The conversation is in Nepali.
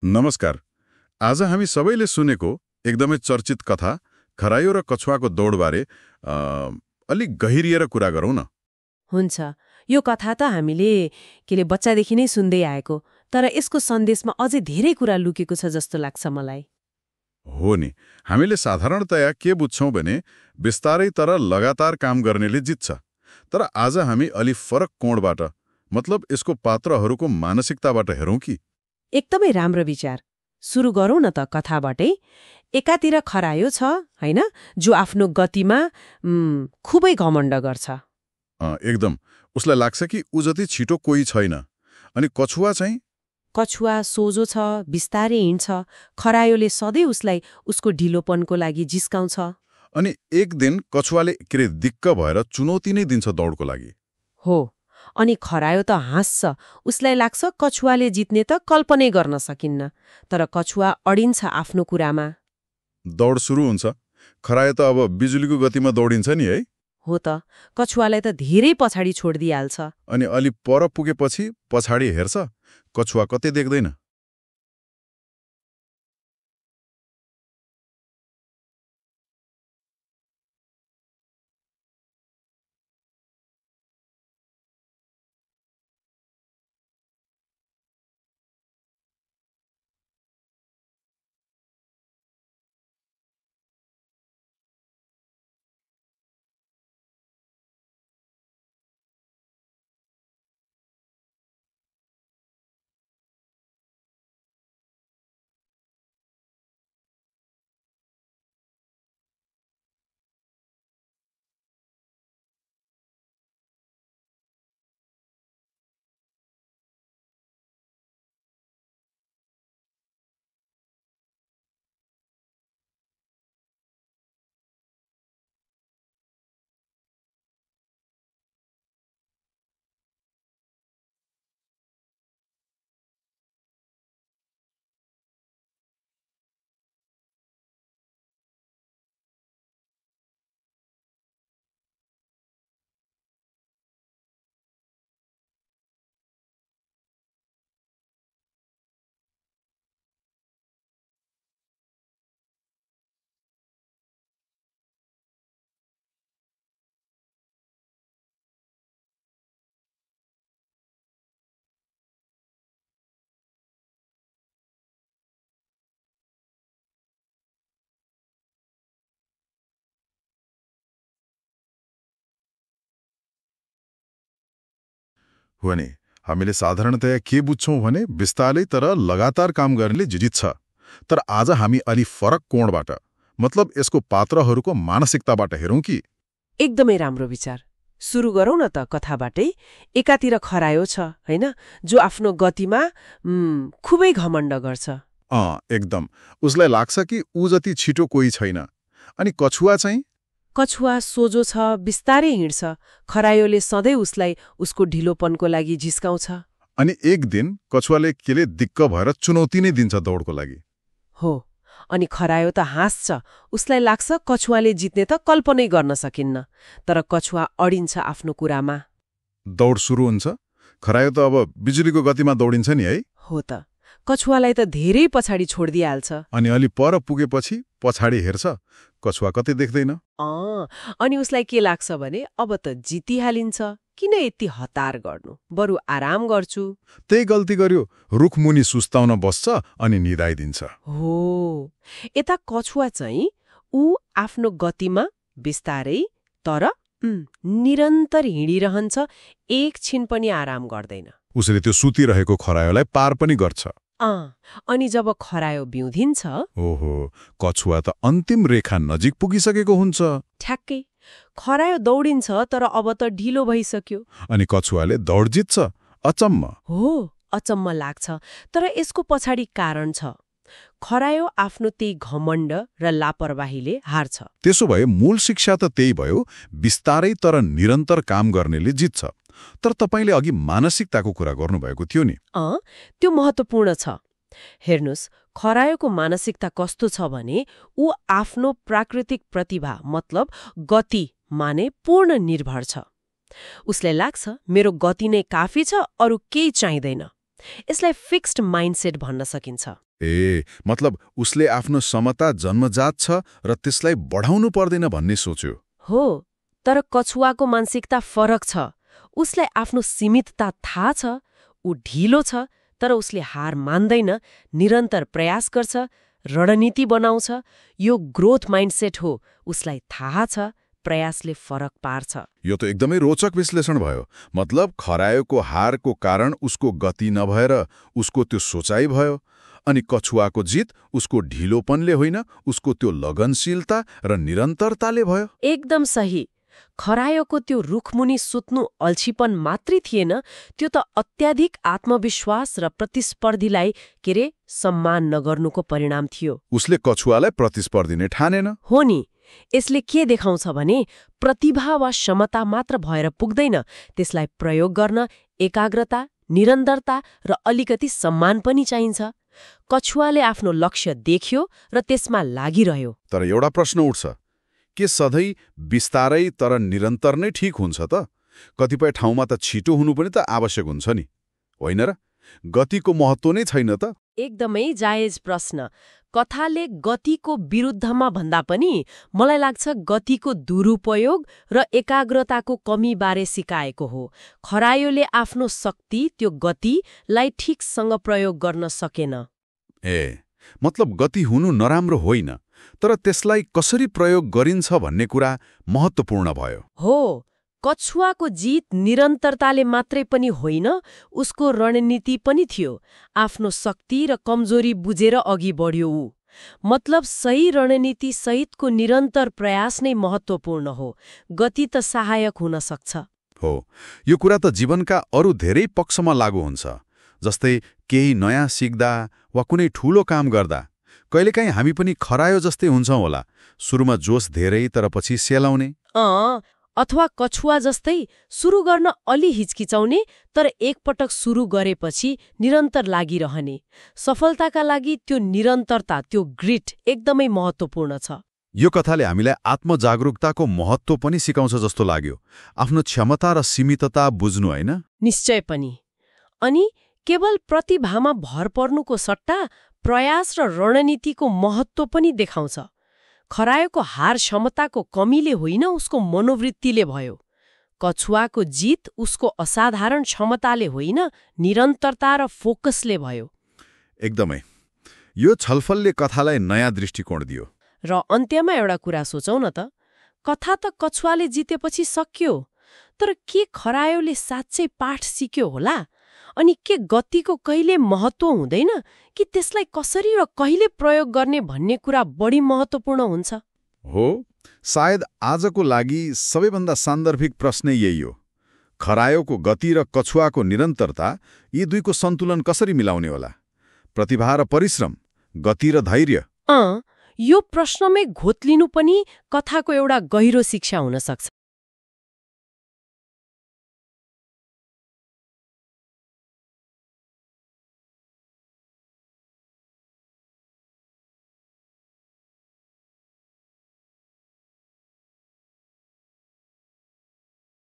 नमस्कार। आज हामी सबैले सुनेको एकदमै चर्चित कथा खरायो र कछुवाको दौडबारे अलिक गहिरिएर कुरा गरौँ न। हुन्छ। यो कथा त हामीले बच्चादेखि नै सुन्दै आएको, तर यसको सन्देशमा अझै धेरै कुरा लुकेको छ जस्तो लाग्छ मलाई। हो नि, हामीले साधारणतया के बुझ्छौँ भने बिस्तारै तर लगातार काम गर्नेले जित्छ। तर आज हामी अलि फरक कोणबाट, मतलब यसको पात्रहरूको मानसिकताबाट हेरौँ कि। एकदमै राम्रो विचार। सुरु गरौँ न त कथाबाटै। एकातिर खरायो छ, होइन, जो आफ्नो गतिमा खुबै घमण्ड गर्छ। एकदम। उसलाई लाग्छ कि ऊ जति छिटो कोही छैन। अनि कछुवा चाहिँ? कछुवा सोझो छ, बिस्तारै हिँड्छ। खरायोले सधैँ उसलाई उसको ढिलोपनको लागि जिस्काउँछ। अनि एक दिन कछुवाले दिक्क भएर चुनौती नै दिन्छ दौडको लागि। हो, अनि खरायो त हाँस्छ। उसलाई लाग्छ कछुवाले जित्ने त कल्पनै गर्न सकिन्न। तर कछुवा अडिन्छ आफ्नो कुरामा। दौड सुरु हुन्छ। खरायो त अब बिजुलीको गतिमा दौडिन्छ नि है। हो त, कछुवालाई त धेरै पछाडि छोडिदिइहाल्छ। अनि अलि पर पुगेपछि पछाडि हेर्छ, कछुवा कतै देख्दैन। हो नि, हामीले साधारणतया के बुझ्छौँ भने बिस्तारै तर लगातार काम गर्नेले जित्छ। तर आज हामी अलि फरक कोणबाट, मतलब यसको पात्रहरूको मानसिकताबाट हेरौँ कि। एकदमै राम्रो विचार। सुरु गरौँ न त कथाबाटै। एकातिर खरायो छ, होइन, जो आफ्नो गतिमा खुबै घमण्ड गर्छ। एकदम। उसलाई लाग्छ कि ऊ जति छिटो कोही छैन। अनि कछुवा चाहिँ? कछुवा सोझो छ, बिस्तारै हिँड्छ। खरायोले सधैँ उसलाई उसको ढिलोपनको लागि झिस्काउँछ। अनि एक दिन कछुवाले दिक्क भएर चुनौती नै दिन्छ दौडको लागि। हो, अनि खरायो त हाँस्छ। उसलाई लाग्छ कछुवाले जित्ने त कल्पनै गर्न सकिन्न। तर कछुवा अडिन्छ आफ्नो कुरामा। दौड सुरु हुन्छ। खरायो त अब बिजुलीको गतिमा दौडिन्छ नि है। हो त, कछुवालाई त धेरै पछाडि छोडिदिइहाल्छ। अनि अलि पर पुगेपछि पछाडि हेर्छ, कछुवा कतै देख्दैन। अनि उसलाई के लाग्छ भने अब त जितिहालिन्छ, किन यति हतार गर्नु, बरु आराम गर्छु। त्यही गल्ती गर्यो, रुखमुनि सुस्ताउन बस्छ अनि निदाइदिन्छ। हो, यता कछुवा चाहिँ ऊ आफ्नो गतिमा बिस्तारै तर निरन्तर हिँडिरहन्छ, एकछिन पनि आराम गर्दैन। उसले त्यो सुतिरहेको खरायोलाई पार पनि गर्छ। अनि जब खरायो बिउधिन्छ, ओहो, कछुवा त अन्तिम रेखा नजिक पुगिसकेको हुन्छ। ठ्याक्कै। खरायो दौडिन्छ, तर अब त ढिलो भइसक्यो। अनि कछुवाले दौड जित्छ। अचम्म। हो, अचम्म लाग्छ। तर यसको पछाडि कारण छ। खरायो आफ्नो त्यही घमण्ड र लापरवाहीले हार्छ। त्यसो भए मूल शिक्षा त त्यही भयो, बिस्तारै तर निरन्तर काम गर्नेले जित्छ। तर तपाईले अघि मानसिकताको कुरा गर्नुभएको थियो नि। त्यो महत्त्वपूर्ण छ। हेर्नुस्, खरायोको मानसिकता कस्तो छ भने ऊ आफ्नो प्राकृतिक प्रतिभा, मतलब गतिमा नै पूर्ण निर्भर छ। उसलाई लाग्छ मेरो गति नै काफी छ, अरू केही चाहिँदैन। यसलाई फिक्स्ड माइन्डसेट भन्न सकिन्छ। मतलब उसले आफ्नो क्षमता जन्मजात छ र त्यसलाई बढाउनु पर्दैन भन्ने सोच्यो। हो, तर कछुवाको मानसिकता फरक छ। उसलाई आफ्नो सीमितता थाहा छ, ऊ ढिलो छ, तर उसले हार मान्दैन, निरन्तर प्रयास गर्छ, रणनीति बनाउँछ। यो ग्रोथ माइन्डसेट हो। उसलाई थाहा छ प्रयासले फरक पार्छ। यो त एकदमै रोचक विश्लेषण भयो। मतलब खरायोको हारको कारण उसको गति नभएर उसको त्यो सोचाइ भयो, अनि कछुवाको जित उसको ढिलोपनले होइन, उसको त्यो लगनशीलता र निरन्तरताले भयो। एकदम सही। खरायोको त्यो रुखमुनि सुत्नु अल्छीपन मात्रै थिएन, त्यो त अत्याधिक आत्मविश्वास र प्रतिस्पर्धीलाई सम्मान नगर्नुको परिणाम थियो। उसले कछुवालाई प्रतिस्पर्धी नै ठानेन। हो नि। यसले के देखाउँछ भने प्रतिभा वा क्षमता मात्र भएर पुग्दैन, त्यसलाई प्रयोग गर्न एकाग्रता, निरन्तरता र अलिकति सम्मान पनि चाहिन्छ। कछुवाले आफ्नो लक्ष्य देख्यो र त्यसमा लागिरह्यो। तर एउटा प्रश्न उठ्छ, के सधैँ बिस्तारै तर निरन्तर नै ठिक हुन्छ त? कतिपय ठाउँमा त छिटो हुनु पनि त आवश्यक हुन्छ नि, होइन र? गतिको महत्त्व नै छैन त? एकदमै जायज प्रश्न। कथाले गतिको विरुद्धमा भन्दा पनि मलाई लाग्छ गतिको दुरुपयोग र एकाग्रताको कमीबारे सिकाएको हो। खरायोले आफ्नो शक्ति, त्यो गतिलाई ठिकसँग प्रयोग गर्न सकेन। मतलब गति हुनु नराम्रो होइन, तर त्यसलाई कसरी प्रयोग गरिन्छ भन्ने कुरा महत्त्वपूर्ण भयो। हो, कछुवाको जित निरन्तरताले मात्रै पनि होइन, उसको रणनीति पनि थियो। आफ्नो शक्ति र कमजोरी बुझेर अघि बढ्यो ऊ। मतलब सही रणनीति सहितको निरन्तर प्रयास नै महत्त्वपूर्ण हो। गति त सहायक हुन सक्छ। हो, यो कुरा त जीवनका अरू धेरै पक्षमा लागू हुन्छ। जस्तै केही नयाँ सिक्दा वा कुनै ठूलो काम गर्दा कहिलेकाहीँ हामी पनि खरायो जस्तै हुन्छौँ होला। सुरुमा जोस धेरै, तर पछि सेलाउने। अथवा कछुवा जस्तै सुरु गर्न अलि हिचकिचाउने, तर एकपटक सुरु गरेपछि निरन्तर लागिरहने। सफलताका लागि त्यो निरन्तरता, त्यो ग्रिट एकदमै महत्त्वपूर्ण छ। यो कथाले हामीलाई आत्मजागरुकताको महत्त्व पनि सिकाउँछ जस्तो लाग्यो। आफ्नो क्षमता र सीमितता बुझ्नु, होइन? निश्चय पनि। अनि केवल प्रतिभामा भर पर्नुको सट्टा प्रयास र रणनीतिको महत्त्व पनि देखाउँछ। खरायोको हार क्षमताको कमीले होइन, उसको मनोवृत्तिले भयो। कछुवाको जित उसको असाधारण क्षमताले होइन, निरन्तरता र फोकसले भयो। एकदमै। यो छलफलले कथालाई नयाँ दृष्टिकोण दियो। र अन्त्यमा एउटा कुरा सोचौँ न त, कथा त कछुवाले जितेपछि सकियो, तर के खरायोले साँच्चै पाठ सिक्यो होला? अनि के गतिको कहिले महत्त्व हुँदैन, कि त्यसलाई कसरी र कहिले प्रयोग गर्ने भन्ने कुरा बढी महत्त्वपूर्ण हुन्छ? हो, सायद आजको लागि सबैभन्दा सान्दर्भिक प्रश्न यही हो। खरायोको गति र कछुवाको निरन्तरता, यी दुईको सन्तुलन कसरी मिलाउने होला? प्रतिभा र परिश्रम, गति र धैर्य। यो प्रश्नमै घोत्लिनु पनि कथाको एउटा गहिरो शिक्षा हुन सक्छ।